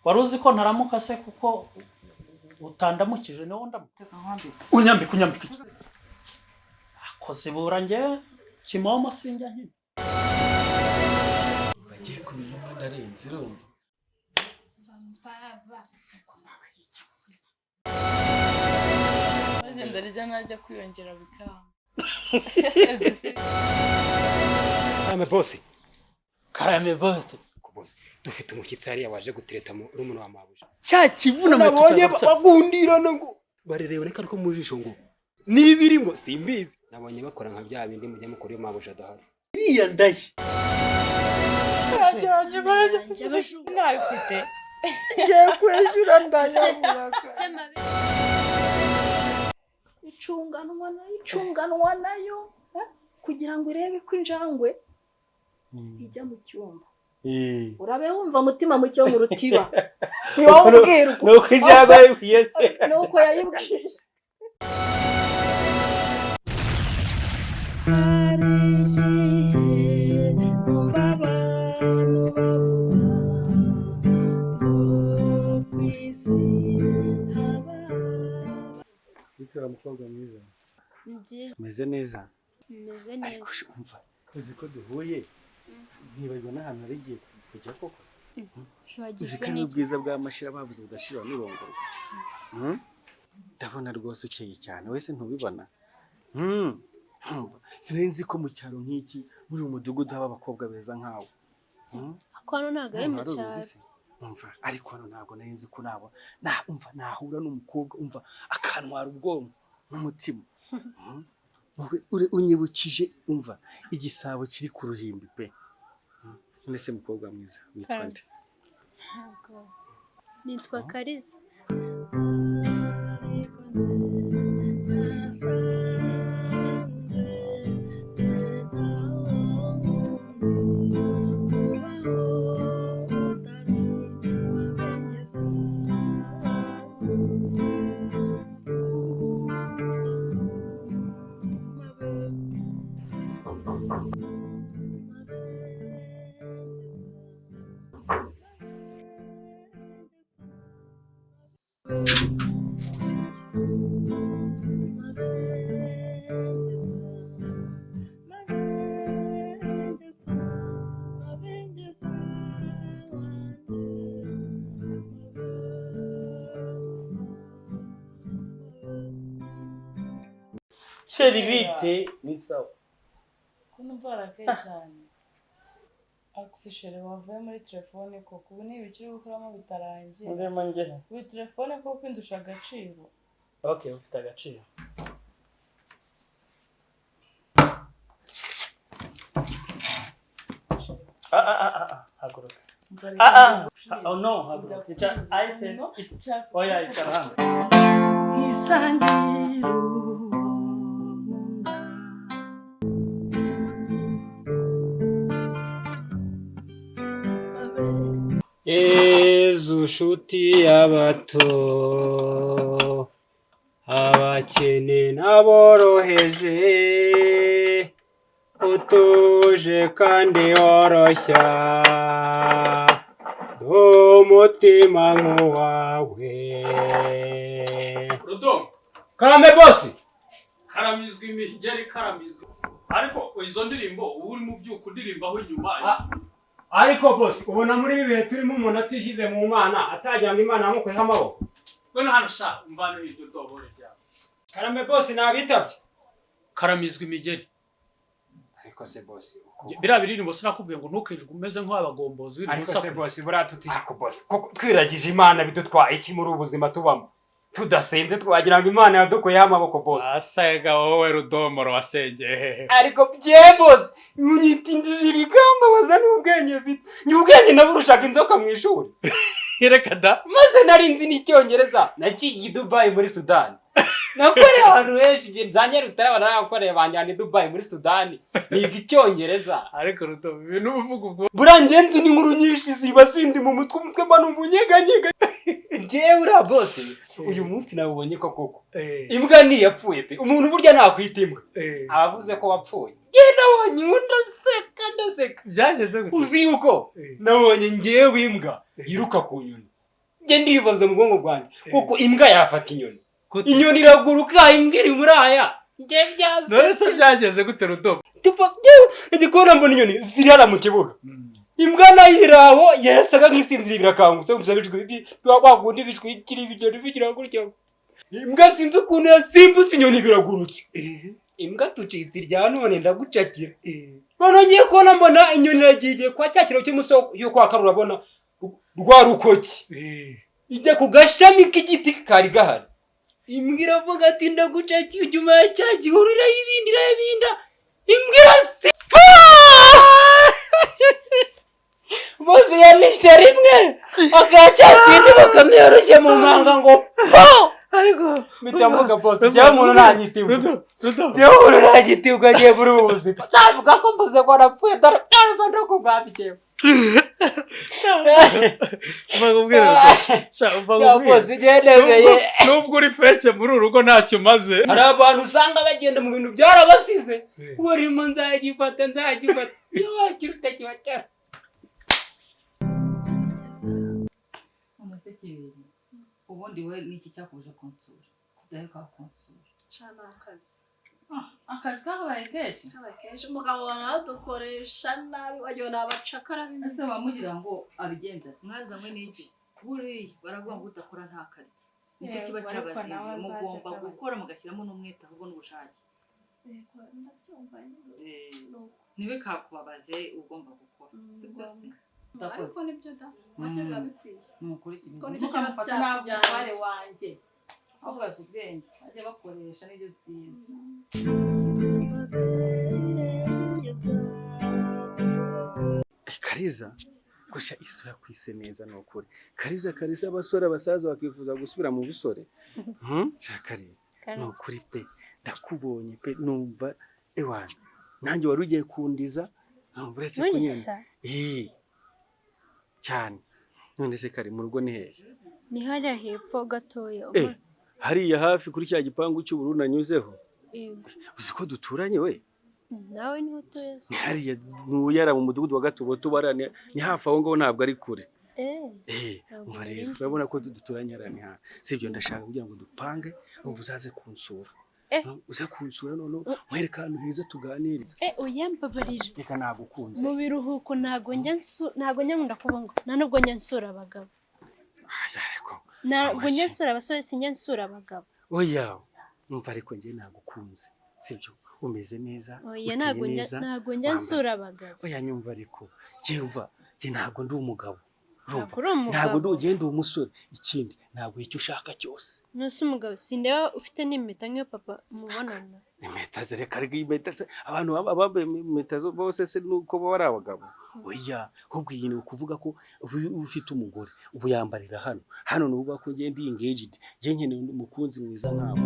wari uzi ko ntaramuka se kuko utandamukije niwo ndamutega nkandi unyambika akoze ibura njye kimomo sinjya nkine bagiye kumenya ko ndarenze urumva maze ndarya najya kwiyongera bikanga karame boss boss dufite umukitsi hariya waje gutereta mu rumuntu wa mabuja cya kivuna nabonye bagundirana ngo barerewe neka ariko mu jisho ngo nibirimo simbizi nabonye bakora nka bya bindi mujya mukora yo mabuja dahari iriya ndaye ajyanye baje nayo ufite ngiye kweshura ndayabura icunganwa nayo kugira ngo irebe ko injangwe ijya mu cyumba urabe wumva mutima mucyo mu rutiba niwabwira nuko injangwe yibwiye se nuko yayibwiye Bikira mukobwa mwiza Nje meze neza meze neza umva uzi ko duhuye ntibagona hano rigiye kujya koko uzi ko ubwiza bw'amashira bavuze budashira n'irongoro ndabona rwose ukeye cyane wese ntubibona sinzi ko mu cyaro nk'iki muri uyu mudugudu haba abakobwa beza nkawe ko hano ntago ari mu cyaro umva ariko hano ntabwo nari ko nabo umva nahura n'umukobwa umva akantwara ubwonko n'umutima unyibukije umva igisabo kiri ku ruhimbi pe none se mukobwa mwiza witwa nde nitwa Kariza sheri bite ni sawa kuno barakaye cyane akusishere wavuye muri telefone koko ubu ni ibikiri gukoramo bitarangiye ndemo nge ubu telefone koko indusha agaciro okay ufite agaciro haguruka oh no haguruka I said oya icara hano isangiro Yezu shuti y'abato abakene n'aboroheje utuje kandi woroshya umutima nk'uwawe Rudomo karame bosi karamizwa imigeri karamizwa ariko izo ndirimbo uri mu byuko ndirimbaho inyuma ariko bosi ubona muri ibi bihe turimo umuntu atishyize mu mana atagira ngo imana yamukoreho amaboko bano hano sha mbano iryo dobore ryawe karame bosi nabitabye karamizwa imigeri ariko se bosi biriya biririmbo sinakubwiye ngo ntukirirwe umeze nk'abagombozi ariko se bosi buriya ariko bosi twiragije imana bidutwaye iki muri ubu buzima tubamo tudasenze twagira ngo imana yadukoyeho amaboko bosi asega wowe Rudomoro wasengeye ariko bye bosi unyitinjije ibigamba baza n'ubwenge mfite n'ubwenge naburushaka inzoka mu ishuri reka da maze nari nzi n'icyongereza naciye i Dubai muri Sudani nakoreye ahantu henshi igihe nzanye rutarabana n'abakoreye banjyana i Dubai muri Sudani niga icyongereza ariko Rudomo ibintu uvuga ubwo burangiye nzi n'inkuru nyinshi ziba zindi mu mutwe mba numva unyeganyega njyewe uriya bosi uyu munsi nabubonye ko koko imbwa ntiyapfuye pe umuntu burya ntakwita imbwa abavuze ko wapfuye njye nabonye ndaseka byageze gute uzi yuko nabonye njyewe imbwa yiruka ku nyoni njye ndibaza mu bwonko bwanjye kuko imbwa yafata inyoni inyoni iraguruka imbwa iri muri aya njye byaze none se byageze gute Rudomo ndikubona mbona inyoni ziri hano mu kibuga imbwa nayo iraho yasaga nk'isinzira birakangutse umva bijwi wagundi bijwikira ibijyo bigira gutyo imbwa sinzi ukuntu yasimbutse inyoni biragurutse imbwa tucitse irya none ndagucakira none ngiye kubona mbona inyoni yagiye kwa cyakiro cy'umusoko yo kwa karura bona rwa rukoki ijya ku gashami k'igiti kari gahari imbwa iravuga ati ndagucakiye inyuma ya cya gihuru irayibinda imbwa irasifa bose yanishe rimwe akacyatsinda bakamyoroshye mu nkanga ngo po ariko bitamvuga bose bya umuntu ntanyitima bya umuntu ntanyitima agiye muri ubu buzima nzavuga ko mvuze ko napfuye darabanda ko bwabikewe nubwo uri feke muri uru rugo ntacyo umaze hari abantu usanga bagenda mu bintu byarabasize urimo nzagifata iyo wakira utakibatera umuseke ubundi we niki cyakuje konsura kudaheruka konsura cana akazi akazi kabaye kenshi umugabo wanadukoresha nabi wagiye nabacakara bimeze ese bamugira ngo abigenza mwazanywe n'iki buriya baravuga ngo udakora nta karya nicyo kiba cyabazingiye mugomba gukora mugashyiramo n'umwete ahubwo n'ubushake niwe kakubabaze ugomba gukora si byose ariko nibyo da nabyo biba bikwiye ni ukuri ikintu mukamufata n'abutware wanjye ahubwo azi ubwenge bajya bakoresha n'ibyo byiza Kariza gusha isura kwise neza no kuri Kariza abasore abasaza bakifuza gusubira mu busore cyakari no kuri pe ndakubonye pe numva ewana nanjye wari ugiye kundiza numva uretse kunyena cyane none se kari mu rugo ni hehe ni hariya hepfo gatoya hariya hafi kuri cya gipangu cy'ubururu nanyuzeho uzi ko duturanye we nawe niho tuzi hariya nuyara mu mudugudu wa Gatoboto barane ni hafi aho ngaho ntabwo ari kure umva rero urabona ko duturanye arani ha sibyo ndashaka kugira ngo dupange ubu uzaze kunsura uza kunsura none mwereka ahantu heza tuganire uyambabarira reka nagukunze mu biruhuko ntago njya nkunda kubongo nta nubwo njya nsura abagabo ntabwo njya nsura abasore sinjya nsura abagabo oya numva ariko njye nagukunze sibyo umeze neza oya ntago njya nsura abagabo oya nyumva ariko njye ntabwo ndi umugabo ntabwo ugenda umusore ikindi ntabwo icyo ushaka cyose nose umugabo sindeba ufite n'impeta nk'iyo papa mubonana impeta zereka ariko impeta abantu bambaye impeta bose se nuko baba ari abagabo oya ahubwo iyi ni ukuvuga ko ufite umugore ubu yambarira hano ni ukuvuga ko njye ndi engaged njye nkeneye umukunzi mwiza nkawe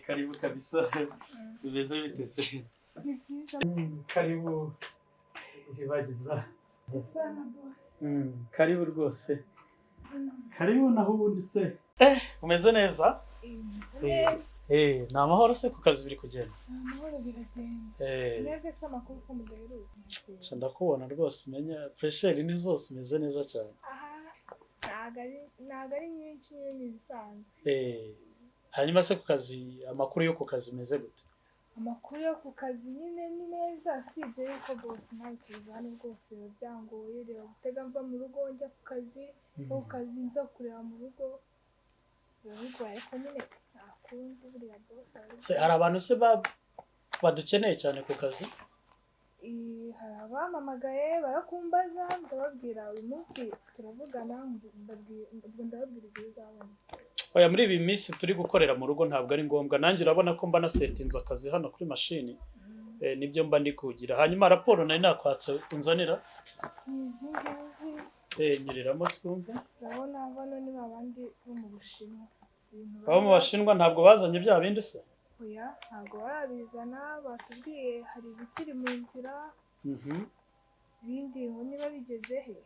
karibu kabisa bimeze bite se ni byiza karibu iribagiza karibu rwose karibu naho ubundi se umeze neza ni amahoro se ku kazi biri kugenda amahoro biragenda mwebwe se amakuru ko mudaheruka ndakubona rwose umenya pressure ni zose umeze neza cyane ntabwo ari nyinshi ni ibisanzwe hanyuma se ku kazi amakuru yo ku kazi meze gute amakuru yo ku kazi nyine ni neza usibye yuko bose ntawe tuzane rwose biba byangoye reba gutega mva mu rugo njya ku kazi no ku kazi nza kureba mu rugo biba bigoye ariko nyine nta kundi buriya bose se hari abantu se badukeneye cyane ku kazi hari abampamagaye barakumbaza ndababwira uyu munsi turavugana ndababwira ibyo uzabona oya muri ibi minsi turi gukorera mu rugo ntabwo ari ngombwa nanjye urabona ko mba nasetinze akazi hano kuri mashini nibyo mba ndi kugira hanyuma raporo nari nakwatse unzanira nyiriramo twumve urabona bano ni babandi bo mu Bushinwa abo mu Bashinwa ntabwo bazanye bya bindi se oya ntabwo barabizana batubwiye hari ibikiri mu nzira ibindi ngo niba bigeze he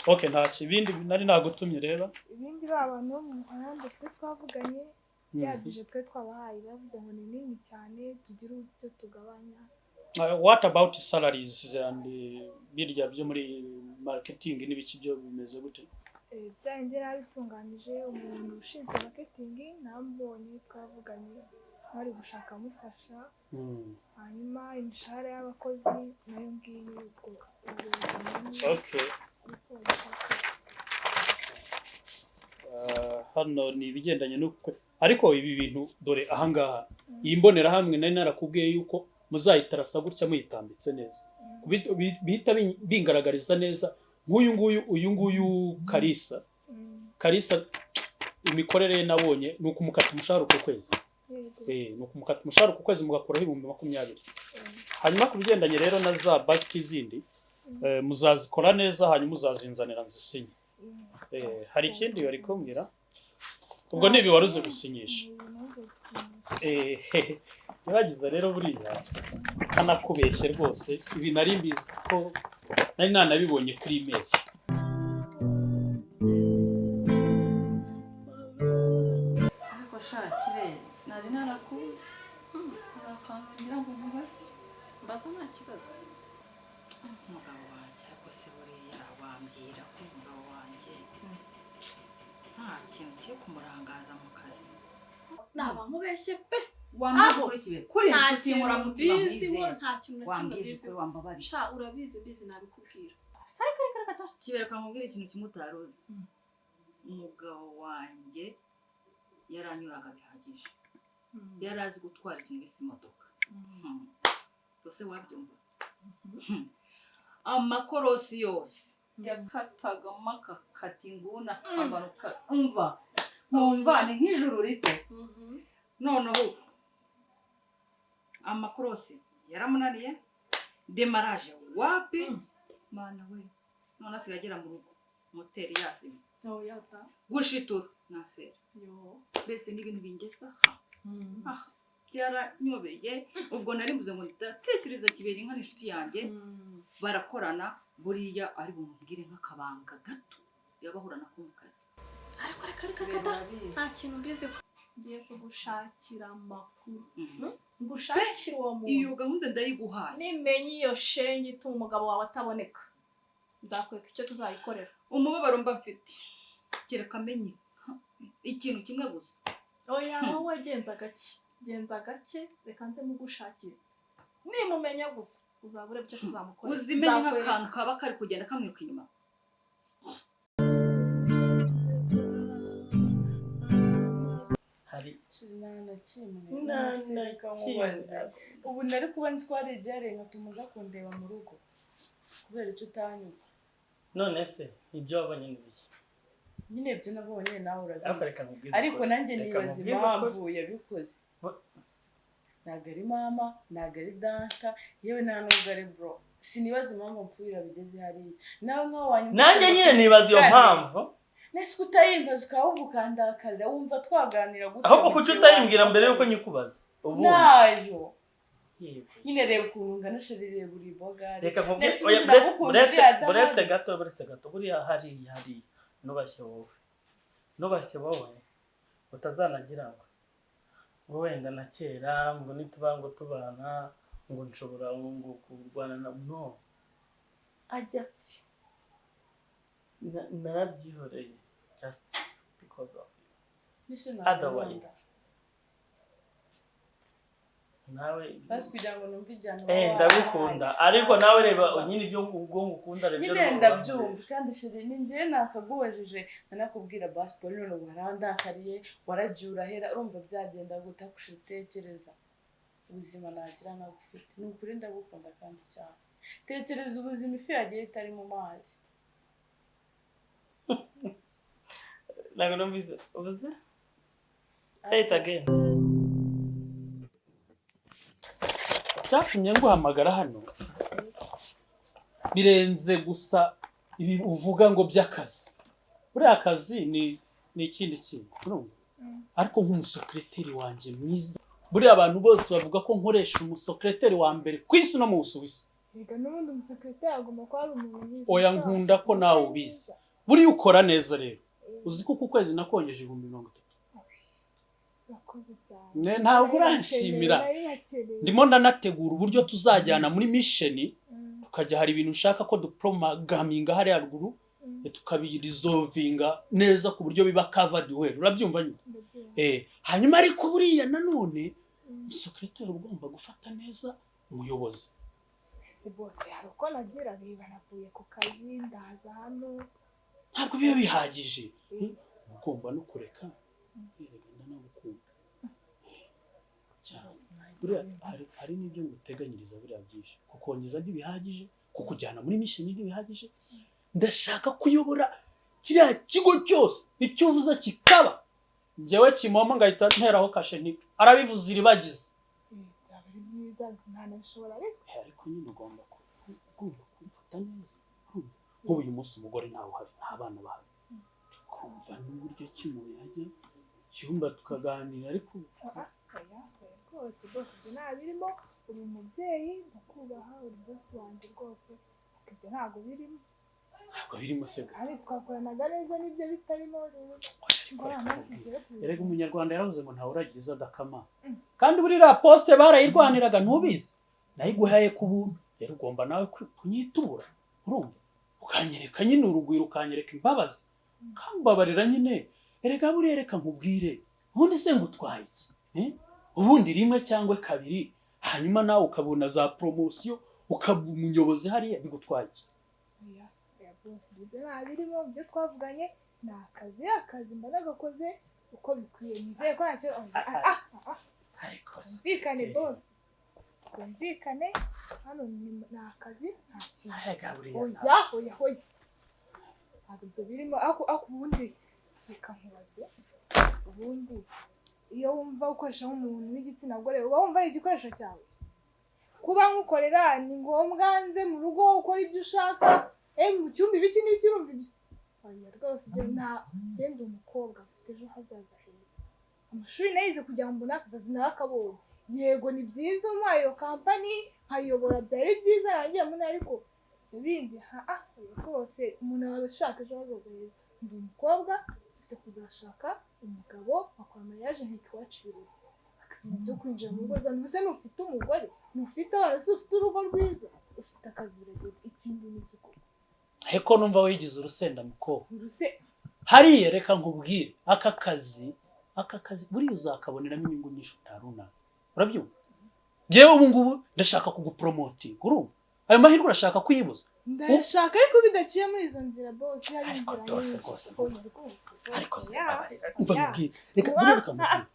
Okay, nta kibindi nari nagutumye reba. ibindi babana bo mu muhanda twe twavuganye yaduje twe twabahaye bavuze ngo ni nini cyane tugira icyo tugabanya. What about salaries and birya byo muri marketing n'ibiki byo bimeze gute? Byanjye nabitunganyije umuntu ushinzwe marketing nambonye twavuganye bari gushaka amufasha. Hanyuma imishahara y'abakozi nayo ngiye ubwo. Okay. Hano ni ibigendanye n'uko ariko ibi bintu dore ahangaha iyi mbonerahamwe nari narakubwiye yuko muzayitarasa gutya muyitambitse neza bihita bingaragariza neza uyu nguyu Kalisa imikorere nabonye ni ukumukata umushahara ku kwezi ni ukumukata umushahara ku kwezi mugakuraho 20,000. hanyuma ku bigendanye rero na za budget zindi muzazikora neza hanyuma muzazinzanira nzisinye. Hari ikindi bari kumbwira ubwo nibi waruze gusinyisha yabagize rero buriya kanakubeshye rwose ibi nari mbizi ko nari nanabibonye kuri email. ariko shakire nari narakuzi urakantu ngira ngo nkubaze mbaza nta kibazo. umugabo wanjye ariko se buriya wambwira ko umugabo wanjye nta kintu kiri kumurangaza mu kazi naba nkubeshye pe wambwira kuri inshuti muramutima mwize nta kintu na kimwe bizi wambabari sha urabizi nabikubwira kibereka nkubwira ikintu kimutaruzi umugabo wanjye yaranyuraga bihagije yarazi gutwara ikintu bise imodoka tose wabyumva amakorosi yose yakataga makakata inguna amanuka nkumva ni nk'ijuru rito noneho amakorosi yaramunaniye demaraje wapi mana we none asigaye agera mu rugo moteri yasibi gushitura na feri mbese n'ibintu bingesa byaranyobeye ubwo nari mvuze ngo ndatekereza kibera inka n'inshuti yanjye barakorana buriya ari bumubwire nk'akabanga gato yabahurana ko mu kazi ariko reka nta kintu mbizi ngiye kugushakira amakuru ngushakira uwo muntu iyo gahunda ndayiguhaye nimenye iyo shenge ituma umugabo wawe ataboneka nzakwereka icyo tuzayikorera umubabaro mba mfite kereka amenye ikintu kimwe gusa oya wowe genza gake reka nze mugushakire nimumenya gusa uzabure icyo tuzamukorera uzimenye nk'akantu kaba kari kugenda kamwiruka inyuma hari ubu nari kuba nzi ko hari igihe nkatumuza kundeba mu rugo kubera icyo utanyumva. none se ibyo wabonye n'ibiki nyine ibyo nabonye nawe urabizi ariko nanjye nibaza impamvu yabikoze. Ntabwo ari mama ntabwo ari danta yewe nta nubwo ari bro sinibaza impamvu mpfuira bigeze hariya nawe nkaho wanyuma nanjye nyine nibaza iyo mpamvu nese utayimbaza ukahubwo ukandakarira wumva twaganira gute ahubwo kuki utayimbwira mbere yuko nyikubaza ubu nayo nyine reba ukuntu ungana sharire buri boga reka buretse gato buriya hariya nubashye wowe utazanagira ngo wenda na kera ngo nituba ngo tubana ngo nshobora ngo kurwana na no I just narabyihoreye just because of you otherwise nawe basi kugira ngo numve ijyana ndagukunda ariko nawe reba nyine ibyo ubwo ngukunda rero nyine ndabyumva kandi shiri ni njye nakagubajije nanakubwira basi Paul none warandakariye waragiye hera urumva byagenda gute kushitekereza ubuzima nagira nagufite ni ukuri ndagukunda kandi cyane tekereza ubuzima ifi yagiye itari mu mazi ntabwo numvise ubuze say it again cyatumye nguhamagara hano birenze gusa ibi uvuga ngo by'akazi buriya akazi ni ikindi kintu urumva ariko nk'umusekreteri wanjye mwiza buriya abantu bose bavuga ko nkoresha umusekreteri wa mbere ku isi no mu Busuwisi rega n'ubundi umusekirite agomba kuba ari umuntu mwiza. Oya nkunda ko nawe ubizi. Buriya ukora neza rero. Uzi ko uku kwezi nakongeje 30,000. Urakoze cyane. Ntabwo uranshimira. Ndimo ndanategura uburyo tuzajyana muri mission, tukajya hari ibintu ushaka ko duprograminga hari haruguru, tukabirisolvinga neza ku buryo biba covered well. Urabyumva nyine? Hanyuma ariko buriya nanone umusekirite ugomba gufata neza umuyobozi. Si bose hari uko nagira reba navuye ku kazi ndaza hano. Ntabwo biba bihagije. Ugomba no kureka. Buriya hari n'ibyo nguteganyiriza buriya byinshi. Kukongeza ntibihagije, kukujyana muri mission ntibihagije. Ndashaka kuyobora kiriya kigo cyose icyo uvuze kikaba. Njyewe Kimomo ngahita nteraho kashe nti arabivuze iribagize. Byabari byiza ntanashobora ariko nyine ugomba kumfata neza. Nk'ubu uyu munsi umugore ntawe uhari, nta bana bahari. Kumva n'uburyo kimuntu yajya cyumba tukaganira ariko rwose ibyo ntabirimo. Uri umubyeyi ndakubaha, uri bosi wanjye rwose. Ibyo ntabwo birimo. Ntabwo birimo se. Kandi twakoranaga neza n'ibyo bitarimo rero. Erega umunyarwanda yaravuze ngo ntawe uragiza adakama. Kandi buriya poste barayirwaniraga ntubizi. Nayiguhaye ku buntu. Rero ugomba nawe kunyitura. Urumva? Ukanyereka nyine urugwiro, ukanyereka imbabazi. Kambabarira nyine. Erega buriya reka nkubwire. Ubundi se ngutwaye iki? Ubundi rimwe cyangwa kabiri, hanyuma nawe ukabona za promotion, ukaba umuyobozi hariya bigutwaye iki? Oya bosi ibyo ntabirimo. Ibyo twavuganye ni akazi mba nagakoze uko bikwiye. Nizeye ko ntacyo ariko twumvikane bosi, twumvikane hano ni akazi nta kintu. Oya ntabwo ibyo birimo. Ako ubundi reka nkubaze, ubundi iyo wumva ukoresha nk'umuntu w'igitsina gore uba wumva ari igikoresho cyawe? Kuba nkukorera ni ngombwa nze mu rugo ukora ibyo ushaka, mu cyumba ibiki n'ibiki urumva ibyo? Oya rwose ibyo genda umukobwa ufite ejo hazaza heza. Amashuri nayize kugira ngo mbone akazi narakabonye. Yego ni byiza umpaye iyo kampani nkayobora byari byiza nanjye mbona, ariko ibyo bindi rwose umuntu aba ashaka ejo hazaza heza. Ndi umukobwa ufite kuzashaka umugabo wakora mariage nk'iwacu ibirori, byo kwinjira mu rugo zawe. Mbese ntufite umugore, ntufite abana, se ufite urugo rwiza, ufite akazi biragenda. Ikindi ni igikoko. Heko numva wigize urusenda mukobwa. Hariya reka nkubwire, aka kazi buriya uzakaboneramo inyungu nyinshi utarunaza. Urabyumva? Jewe ubu ngubu ndashaka kugupromotinga, urumva? Ayo mahirwe urashaka kuyibuza? Ndashaka ariko bidaciye muri izo nzira bosi, hari inzira nyinshi. Ariko se umva nkubwire, reka nkubwire.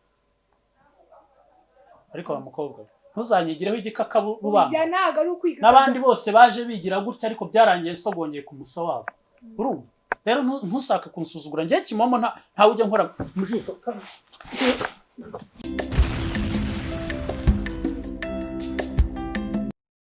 Ariko wa mukobwa ntuzanyigireho igikakabu rubamba. Ya ntago ari ukwika. N'abandi bose baje bigira gutya ariko byarangiye sogongeye ku musa wabo. Urumva? Rero ntusake kunsuzugura. Njye Kimomo ntawe ujya nkora.